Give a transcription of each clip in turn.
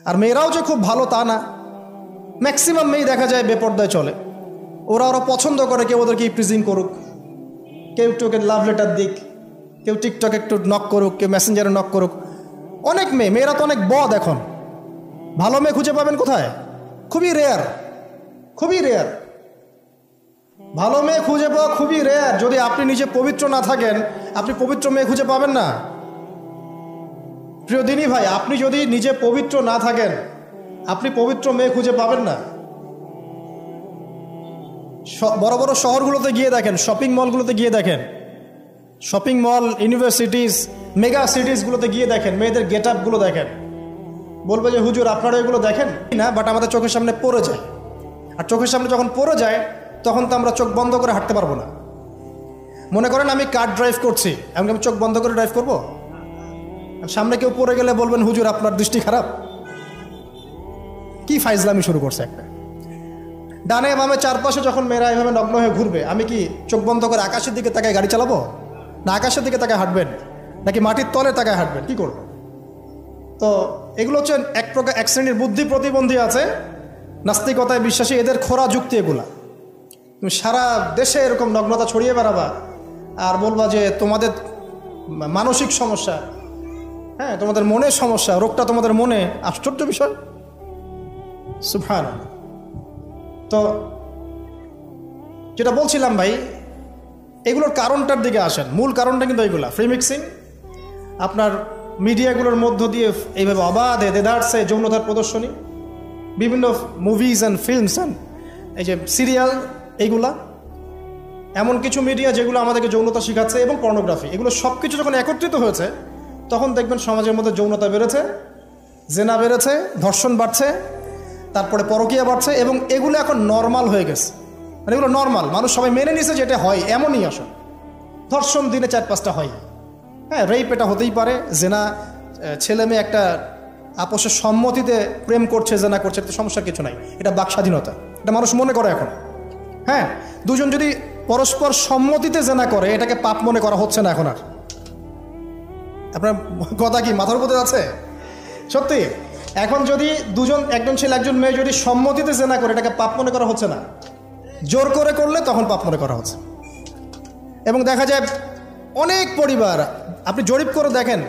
আর মেয়েরাও যে খুব ভালো তা না, ম্যাক্সিমাম মেয়ে দেখা যায় বেপর্দায় চলে। ওরা পছন্দ করে কেউ ওদেরকে প্রিজিং করুক, কেউ একটু ওকে লাভ লেটার দিক, কেউ টিকটক একটু নক করুক, কেউ মেসেঞ্জারে নক করুক। অনেক মেয়েরা তো অনেক বদ এখন। ভালো মেয়ে খুঁজে পাবেন কোথায়? খুবই রেয়ার, খুবই রেয়ার। ভালো মেয়ে খুঁজে পাওয়া খুবই রেয়ার। যদি আপনি নিজে পবিত্র না থাকেন, আপনি পবিত্র মেয়ে খুঁজে পাবেন না। প্রিয় দিনী ভাই, আপনি যদি নিজে পবিত্র না থাকেন, আপনি পবিত্র মেয়ে খুঁজে পাবেন না। বড় বড় শহরগুলোতে গিয়ে দেখেন, শপিং মলগুলোতে গিয়ে দেখেন, শপিং মল, ইউনিভার্সিটিস, মেগা সিটিসগুলোতে গিয়ে দেখেন, মেয়েদের গেট আপগুলো দেখেন। বলবে যে হুজুর আপনারা এগুলো দেখেন না, বাট আমাদের চোখের সামনে পড়ে যায়। আর চোখের সামনে যখন পড়ে যায় তখন তো আমরা চোখ বন্ধ করে হাঁটতে পারবো না। মনে করেন আমি কার ড্রাইভ করছি, আমি চোখ বন্ধ করে ড্রাইভ করবো? সামনে কেউ পড়ে গেলে বলবেন হুজুর আপনার দৃষ্টি খারাপ। কি ফাইজলামি শুরু করছে একটা। ডানে বামে চারপাশে যখন মেয়েরা এভাবে নগ্ন হয়ে ঘুরবে, আমি কি চোখ বন্ধ করে আকাশের দিকে তাকায় গাড়ি চালাবো? না আকাশের দিকে তাকায় হাঁটবেন, নাকি মাটির তলে তাকায় হাঁটবেন? কি করবেন? তো এগুলো হচ্ছে এক প্রকার এক শ্রেণীর বুদ্ধি প্রতিবন্ধী আছে, নাস্তিকতায় বিশ্বাসী, এদের খোরা যুক্তি এগুলা। তুমি সারা দেশে এরকম নগ্নতা ছড়িয়ে বেড়াবা আর বলবা যে তোমাদের মানসিক সমস্যা, হ্যাঁ তোমাদের মনের সমস্যা, রোগটা তোমাদের মনে। আশ্চর্য বিষয়, সুবহানাল্লাহ। তো যেটা বলছিলাম ভাই, এগুলোর কারণটার দিকে আসেন। মূল কারণটা কিন্তু এইগুলা, ফ্রি মিক্সিং। আপনার মিডিয়াগুলোর মধ্য দিয়ে এইভাবে অবাধে দেদারসে যৌনতার প্রদর্শনী, বিভিন্ন মুভিজ অ্যান্ড ফিল্মস অ্যান্ড এই যে সিরিয়াল, এইগুলা এমন কিছু মিডিয়া যেগুলো আমাদেরকে যৌনতা শেখাচ্ছে, এবং পর্নোগ্রাফি, এগুলো সব কিছু যখন একত্রিত হয়েছে তখন দেখবেন সমাজের মধ্যে যৌনতা বেড়েছে, জেনা বেড়েছে, ধর্ষণ বাড়ছে, তারপরে পরকীয়া বাড়ছে, এবং এগুলো এখন নর্মাল হয়ে গেছে। মানে এগুলো নর্মাল, মানুষ সবাই মেনে নিছে যে এটা হয়, এমনই আসলে। ধর্ষণ দিনে 4-5টা হয়, হ্যাঁ রেপ এটা হতেই পারে, জেনা ছেলে মেয়ে একটা আপোষের সম্মতিতে প্রেম করছে, জেনা করছে, এটা সমস্যার কিছু নাই, এটা বাক স্বাধীনতা, এটা মানুষ মনে করে এখন। হ্যাঁ, দুজন যদি পরস্পর সম্মতিতে জেনা করে এটাকে পাপ মনে করা হচ্ছে না এখন আর। আপনার কথা কি মাথার উপরে আছে? সত্যি, এখন যদি দুজন, একজন ছেলে একজন মেয়ে যদি সম্মতিতে জেনা করে এটাকে পাপ মনে করা হচ্ছে না, জোর করে করলে তখন পাপ মনে করা হচ্ছে। এবং দেখা যায় অনেক পরিবার, আপনি জরিপ করে দেখেন,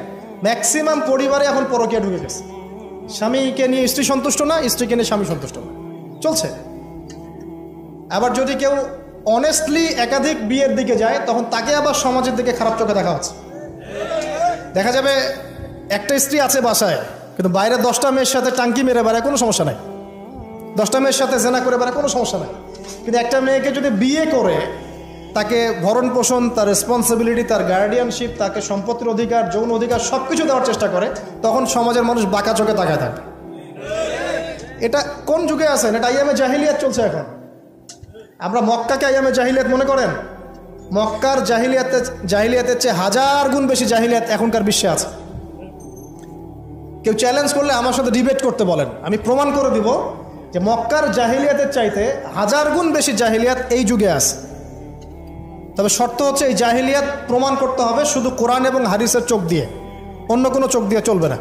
ম্যাক্সিমাম পরিবারে এখন পরকীয়া ঢুকে গেছে। স্বামীকে নিয়ে স্ত্রী সন্তুষ্ট না, স্ত্রীকে নিয়ে স্বামী সন্তুষ্ট না, চলছে। আবার যদি কেউ অনেস্টলি একাধিক বিয়ের দিকে যায় তখন তাকে আবার সমাজের দিকে খারাপ চোখে দেখা হচ্ছে। দেখা যাবে একটা স্ত্রী আছে বাসায়, কিন্তু বাইরে 10টা মেয়ের সাথে টাঙ্কি মেরে বেড়ায়, কোনো সমস্যা নাই। 10টা মেয়ের সাথে জেনা করে বেড়ায়, কোনো সমস্যা নাই। কিন্তু একটা মেয়েকে যদি বিয়ে করে তাকে ভরণ পোষণ, তার রেসপন্সিবিলিটি, তার গার্ডিয়ানশিপ, তাকে সম্পত্তির অধিকার, যৌন অধিকার সব কিছু দেওয়ার চেষ্টা করে, তখন সমাজের মানুষ বাঁকা চোখে তাকায় থাকে। এটা কোন যুগে আছেন? এটা আইয়ামে জাহিলিয়াত চলছে এখন। আমরা মক্কাকে আইয়ামে জাহিলিয়াত মনে করেন? মক্কার জাহিলিয়াতের চেয়ে 1000 গুণ বেশি জাহিলিয়াত এখনকার বিশ্বে আছে। কেউ চ্যালেঞ্জ করলে আমার সাথে ডিবেট করতে বলেন, আমি প্রমাণ করে দিব যে মক্কার জাহিলিয়াতের চাইতে 1000 গুণ বেশি জাহিলিয়াত এই যুগে আছে। তবে শর্ত হচ্ছে এই জাহিলিয়াত প্রমাণ করতে হবে শুধু কোরআন এবং হাদিসের চোখ দিয়ে, অন্য কোনো চোখ দিয়ে চলবে না।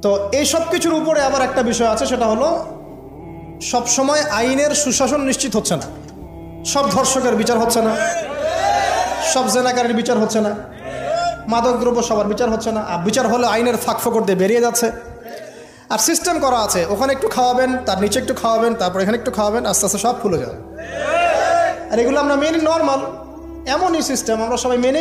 তো এই সব কিছুর উপরে আবার একটা বিষয় আছে, সেটা হলো সবসময় আইনের সুশাসন নিশ্চিত হচ্ছে না। সব ধর্ষকের বিচার হচ্ছে না, সব জেনাকারীর বিচার হচ্ছে না, মাদকদ্রব্য সবার বিচার হচ্ছে না। আর বিচার হলে আইনের ফাঁকফোকর দিয়ে বেরিয়ে যাচ্ছে। আর সিস্টেম করা আছে, ওখানে একটু খাওয়াবেন, তার নিচে একটু খাওয়াবেন, তারপর এখানে একটু খাওয়াবেন, আস্তে আস্তে সব খুলে যাবে। আর এগুলো আমরা মেনে নর্মাল, এমনই সিস্টেম আমরা সবাই মেনেই